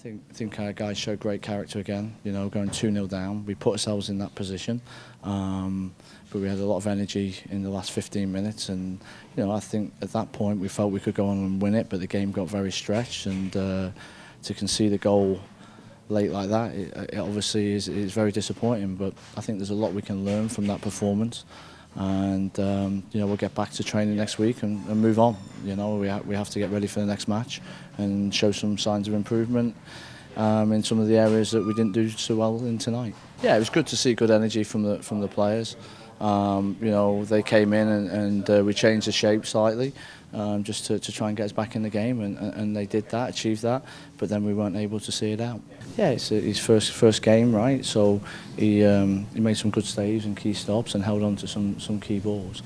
I think our guys showed great character again. You know, going 2-0 down, we put ourselves in that position, but we had a lot of energy in the last 15 minutes, and you know, I think at that point we felt we could go on and win it, but the game got very stretched, and to concede a goal late like that, it obviously is very disappointing. But I think there's a lot we can learn from that performance, and you know, we'll get back to training next week and move on. You know, we have to get ready for the next match and show some signs of improvement in some of the areas that we didn't do so well in tonight. Yeah, it was good to see good energy from the players. You know, they came in and we changed the shape slightly, just to try and get us back in the game, and they did that, achieved that, but then we weren't able to see it out. Yeah, it's his first game, right? So he made some good saves and key stops and held on to some key balls.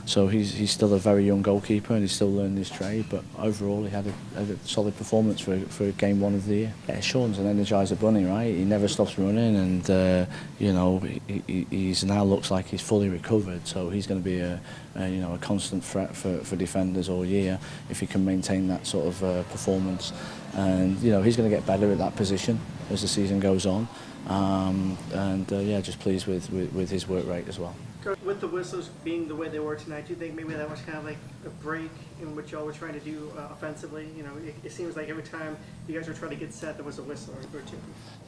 So he's still a very young goalkeeper and he's still learning his trade, but overall he had a solid performance for game one of the year. Yeah, Sean's an energizer bunny, right? He never stops running, and you know, he's now looks like he's fully recovered, so he's going to be you know, a constant threat for defenders all year if he can maintain that sort of performance. And you know, he's going to get better at that position as the season goes on, and yeah, just pleased with his work rate as well. With the whistles being the way they were tonight, do you think maybe that was kind of like a break in what y'all were trying to do offensively? You know, it seems like every time you guys were trying to get set, there was a whistle or two.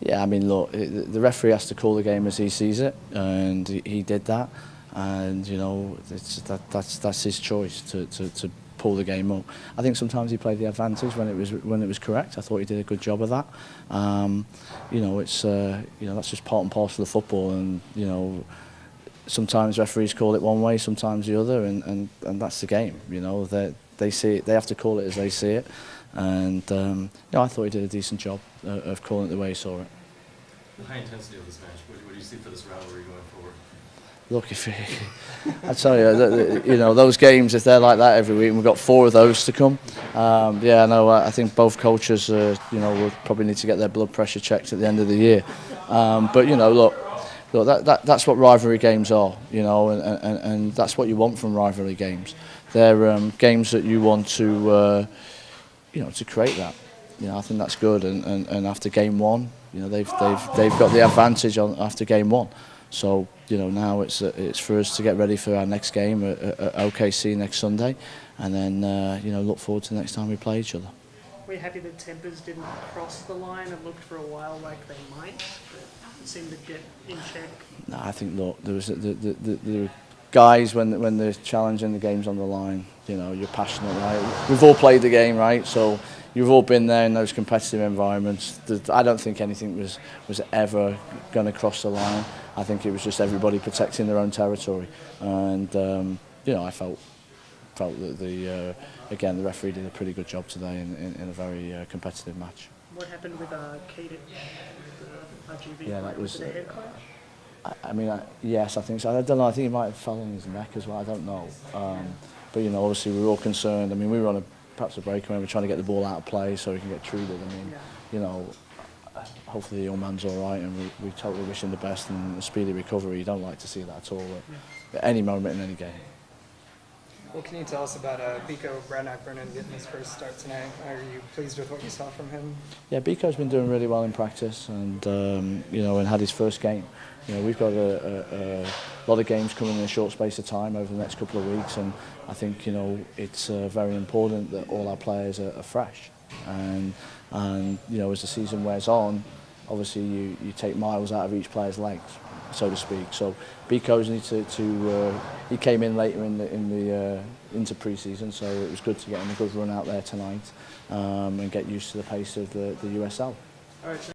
Yeah, I mean, look, the referee has to call the game as he sees it, and he did that. And you know, that's his choice to pull the game up. I think sometimes he played the advantage when it was correct. I thought he did a good job of that. You know, it's you know, that's just part and parcel of football, and you know, sometimes referees call it one way, sometimes the other, and that's the game. You know, they see it, they have to call it as they see it, and you know, I thought he did a decent job of calling it the way he saw it. The high intensity of this match, what do you see for this rivalry going forward? Look, I tell you, you know, those games, if they're like that every week, and we've got 4 of those to come. Yeah, no, I think both coaches, you know, will probably need to get their blood pressure checked at the end of the year. But you know, look, that's what rivalry games are, you know, and that's what you want from rivalry games. They're games that you want to, you know, to create that. You know, I think that's good. And after game 1, you know, they've got the advantage after game 1. So you know, now it's for us to get ready for our next game at OKC next Sunday, and then you know, look forward to the next time we play each other. Were you happy that tempers didn't cross the line? It looked for a while like they might, but it seemed to get in check. No, I think, look, there was the guys when they're challenging the games on the line. You know, you're passionate, right? We've all played the game, right? So you've all been there in those competitive environments. I don't think anything was ever going to cross the line. I think it was just everybody protecting their own territory, and you know, I felt that again the referee did a pretty good job today in a very competitive match. What happened with Kate at RGV? Yeah, that was. The head clash? I mean, yes, I think so. I don't know. I think he might have fell on his neck as well. I don't know. But you know, obviously we were all concerned. I mean, we were on perhaps a breakaway. We were trying to get the ball out of play so he can get treated. I mean, you know, hopefully the young man's all right, and we totally wish him the best and a speedy recovery. You don't like to see that at all at any moment in any game. What can you tell us about Biko Bradnack-Brennan getting his first start tonight? Are you pleased with what you saw from him? Yeah, Biko's been doing really well in practice, and you know, and had his first game. You know, we've got a lot of games coming in a short space of time over the next couple of weeks, and I think, you know, it's very important that all our players are fresh. And you know, as the season wears on, obviously you take miles out of each player's legs, so to speak. So Biko's need to he came in later into pre-season, so it was good to get him a good run out there tonight and get used to the pace of the USL. All right.